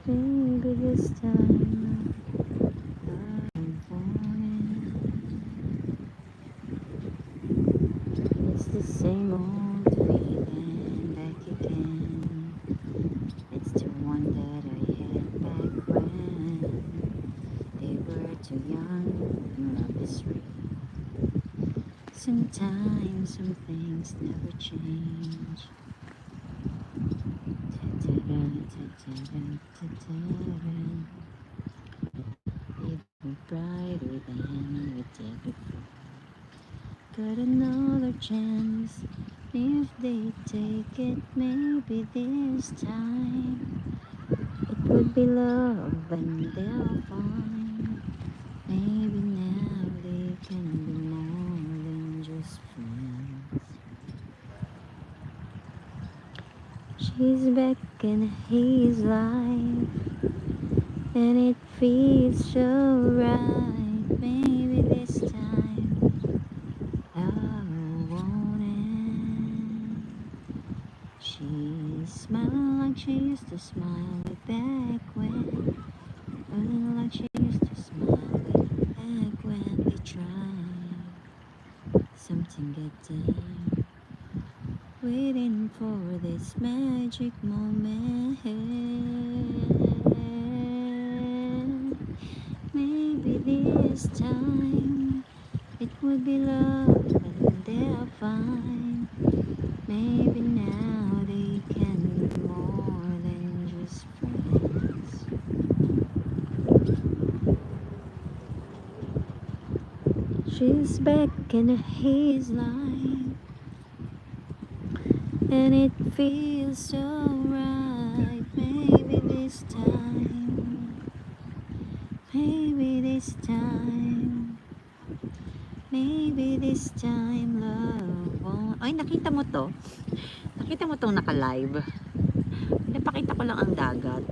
Maybe this time I want it. It's the same old feeling back again. It's the one that I had back when they were too young and love is real. Sometimes some things never change. Even brighter than we did before. Got another chance. If they take it, maybe this time it would be love and they'll find. Maybe now they can be more than just friends. She's back in his life, and it feels so right. Maybe this time I'll want it. She smiled like she used to smile way back when. Like she used to smile way back when they tried something get done. Waiting for this magic moment. Maybe this time it would be love and they'll find. Maybe now they can be more than just friends. She's back in his life, and it feels so right. Maybe this time, maybe this time, maybe this time love won't. Ay, nakita mo to? Nakita mo tong naka-live? Napakita ko lang ang dagat.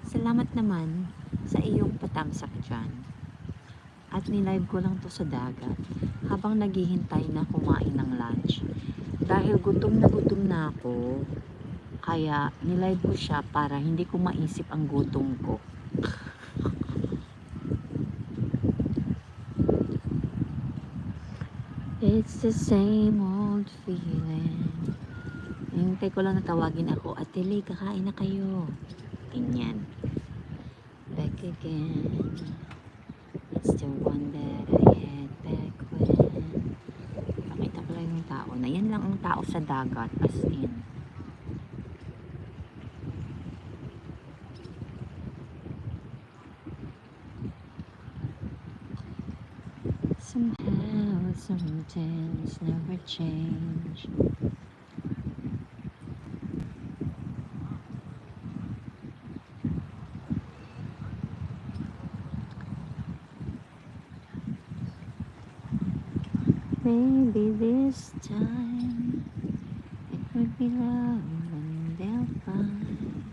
Salamat naman sa iyong patamsak dyan. At nilive ko lang to sa dagat habang naghihintay na kumain ng lunch. Dahil gutom na ako, kaya nilive ko siya para hindi ko maisip ang gutom ko. It's the same old feeling. Hintay ko lang na tawagin ako, Atili, kakain na kayo. Ganyan. Back again. It's the one that I had back when. Pakita ko lang yung tao na yan lang ang tao sa dagat, as in. Somehow some things never change. Maybe this time it would be love and they'll find.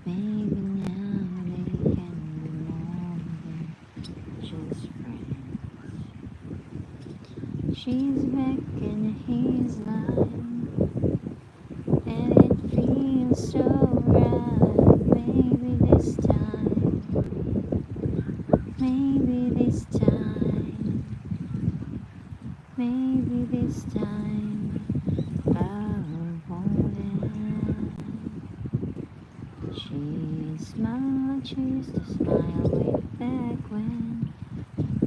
Maybe now they can be more than just friends. She's back in his life, and it feels so right. Maybe this time, maybe this time, maybe this time I'll want it. She smiled like she used to smile way back when.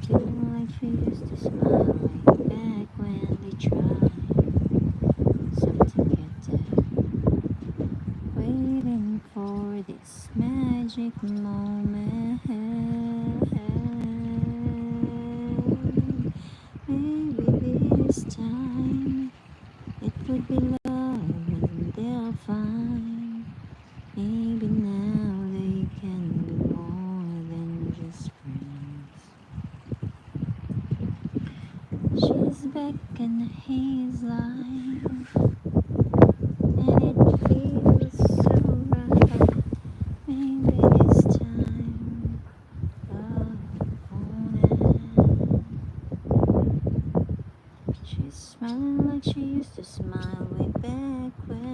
Feel like she used to smile way back when they tried something get done. Waiting for this magic moment. Maybe this time it would be love and they'll find. Maybe now they can be more than just friends. She's back in his life, and it feels so right. Maybe this time I'll want it. She smiled like she used to smile way back when.